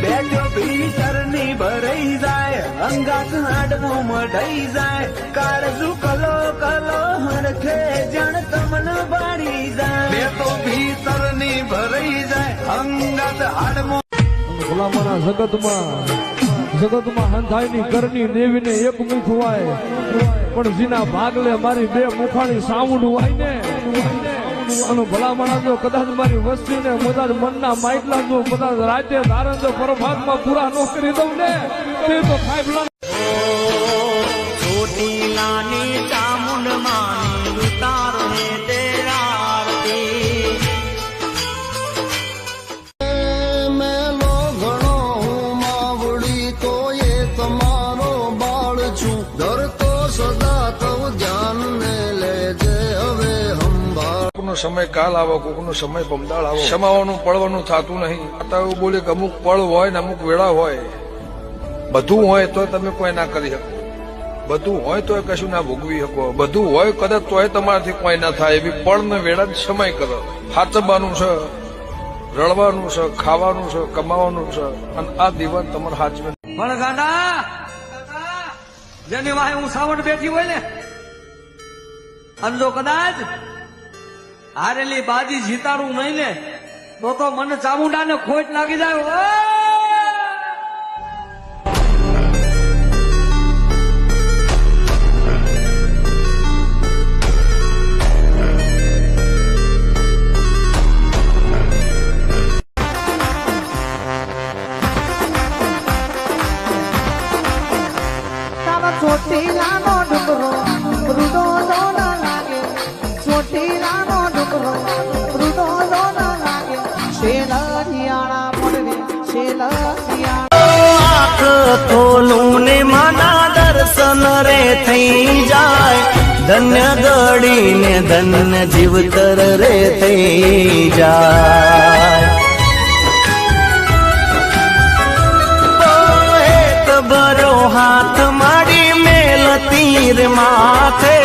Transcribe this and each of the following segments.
બેઠો ભીતરની ભરાઈ જાય અંગાત હાડવું મઢાઈ જાય કાળજુ કલો કલો હરખે જણ તમને બાળી જાય બેઠો ભીતરની ભરાઈ જાય અંગાત હાડવું ભલામણા જગતમાં હંધાઈની કરની દેવીને એક મુખ હોય પણ જીના ભાગલે મારી બે મુખાણી સાઉન્ડ હોય ને અને ભલામણા જો કદાચ મારી વસ્તી ને કદાચ મનના માઇટલા જો કદાચ રાતે ધારણ જો પરમાત્મા પૂરા ન કરી દઉં ને તે તો ખાઈ छोटी नानी चामुंड मानी उतारो ने तेरा आरती મેલો ઘણો હું માવડી તો એ તમારો બાળ છું ધરતો સદા તવ ધ્યાન ને લેજે હવે હંભાળ. કોકનો સમય કાલ આવો, કોકનો સમય પમદાળ આવો, સમાવાનું પડવાનું થતું નહીં. માતા એવું બોલે કે અમુક પળ હોય ને અમુક વેળા હોય. બધું હોય તો તમે કોઈ ના કરી શકો, બધું હોય તો કશું ના ભોગવી શકો, બધું હોય કદાચ તોય તમારાથી કોઈ ના થાય એવી પળ ને વેળા જ સમય કરો. હાચવવાનું છે, રડવાનું છે, ખાવાનું છે, કમાવાનું છે અને આ દીવાન તમારે હાચવે. પણ ગાંડા જેની વાહે હું સાવણ બેઠી હોય ને અને જો કદાચ હારેલી બાજી જીતાડું નહીં ને તો મને ચામુંડાને ખોટ લાગી જાય. ચોટીલાનો ડુંગરો રૂડો ન લાગે, ચોટીલાનો ડુંગરો રૂડો ન લાગે, શેલરિયાળા પડવે શેલરિયાળા. આંખ ખોલું ને માના દર્શન રે થઈ જાય, ધન્ય ગળી ને ધન્ય જીવતર રે થઈ જાય. ભરો હાથ મારી મેલ તીર માથે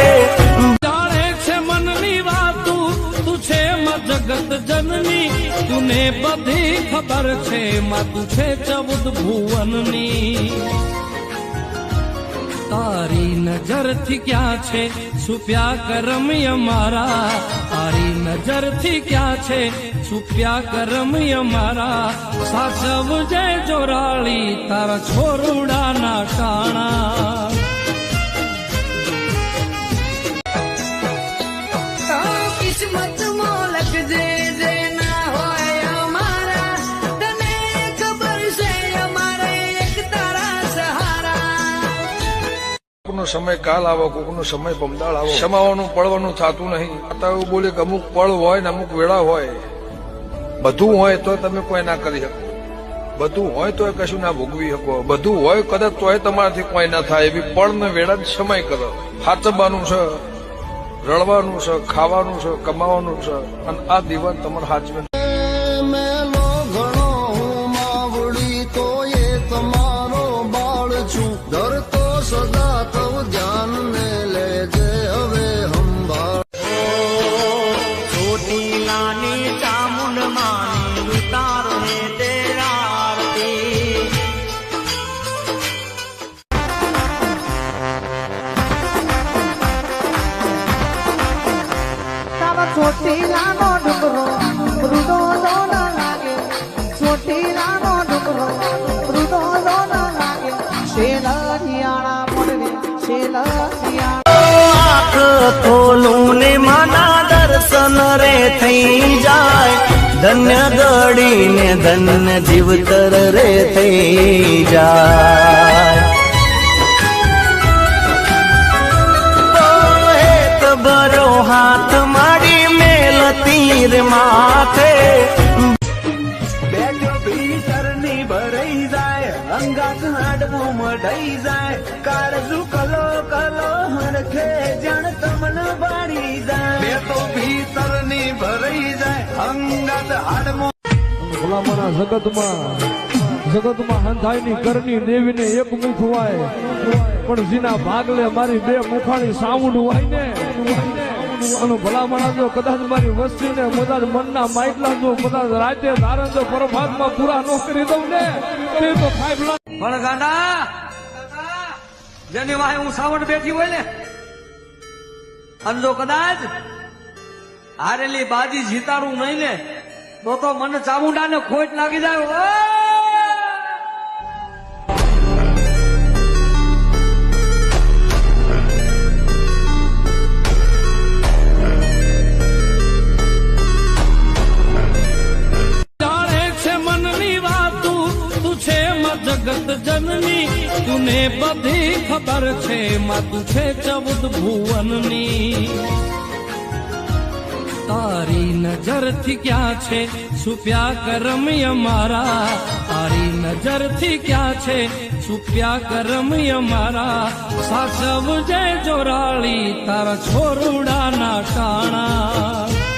જાણે છે મનની વાતું તું છે જગત જનની, તુને બધી ખબર છે માં તું છે 14 ભુવનની. તારી નજર થી ક્યાં છે છુપ્યા કરમ અમારા, તારી નજર થી ક્યાં છે છુપ્યા કરમ અમારા. સાચવજે જોરાળી તારા છોરુડાના કાણા. કિસ્મત મોલક જે જે ના હોય અમારા, તને ખબર છે અમારે એક તારા સહારા. કોકનો સમય કાલ આવો, કોકનો સમય પમદાળ આવો, સમાવાનું પડવાનું થતું નહીં. માતા એવું બોલે કે અમુક પળ હોય ને અમુક વેળા હોય. બધું હોય તો તમે કોઈ ના કરી શકો, બધું હોય તો કશું ના ભોગવી શકો, બધું હોય કદાચ તોય તમારાથી કોઈ ના થાય એવી પળ ને વેળા જ સમય કરો. હાચવવાનું છે, રડવાનું છે, ખાવાનું છે, કમાવાનું છે અને આ દીવાન તમારે હાચવે. મેલો ઘણો હું માવડી તો એ તમારો બાળ છું ધરતો સદા તવ ધ્યાન ને લેજે હવે હંભાળ. छोटी नानी चामुंड मानी उतारो ने तेरा आरती ચોટીલાનો ડુંગરો રૂડો ન લાગે, ચોટીલાનો ડુંગરો રૂડો ન લાગે, શેલરિયાળા પડવે શેલરિયાળા. આંખ ખોલું ને માના દર્શન રે થઈ જાય, ધન્ય ગળી ને ધન્ય જીવતર રે થઈ જાય. ભરો હાથ મારી મેલ તીર માથે બેઠો ભીતરની ભરાઈ જાય અંગાત હાડવું મઢાઈ જાય કાળજુ કલો કલો હરખે જણ તમને બાળી જાય બેઠો ભીતરની ભરાઈ જાય અંગાત હાડવું. ભલામણા જગતમાં હંધાઈની કરની દેવીને એક મુખ હોય પણ જીના ભાગલે મારી બે મુખાણી સાઉન્ડ હોય ને અને ભલા માણસ જો કદાચ મારી વસ્તી ને બધા મનના માઇટલા જો કદાચ રાતે ધારણ જો પરભાતમાં પૂરા ન કરી દઉં ને તે તો ખાઈ પણ ગાંડા જેની વાહે હું સાવણ બેઠી હોય ને અને જો કદાચ હારેલી બાજી જીતાડું નહીં ને તો મને ચામુંડાને ખોટ લાગી જાય જગત જનની તુને બધી ખબર છે માં તું છે 14 ભુવનની તારી નજર થી ક્યાં છે છુપ્યા કરમ અમારા તારી નજર થી ક્યાં છે છુપ્યા કરમ અમારા સાસવ જય જોરાળી તારા છોરુડાના કાણા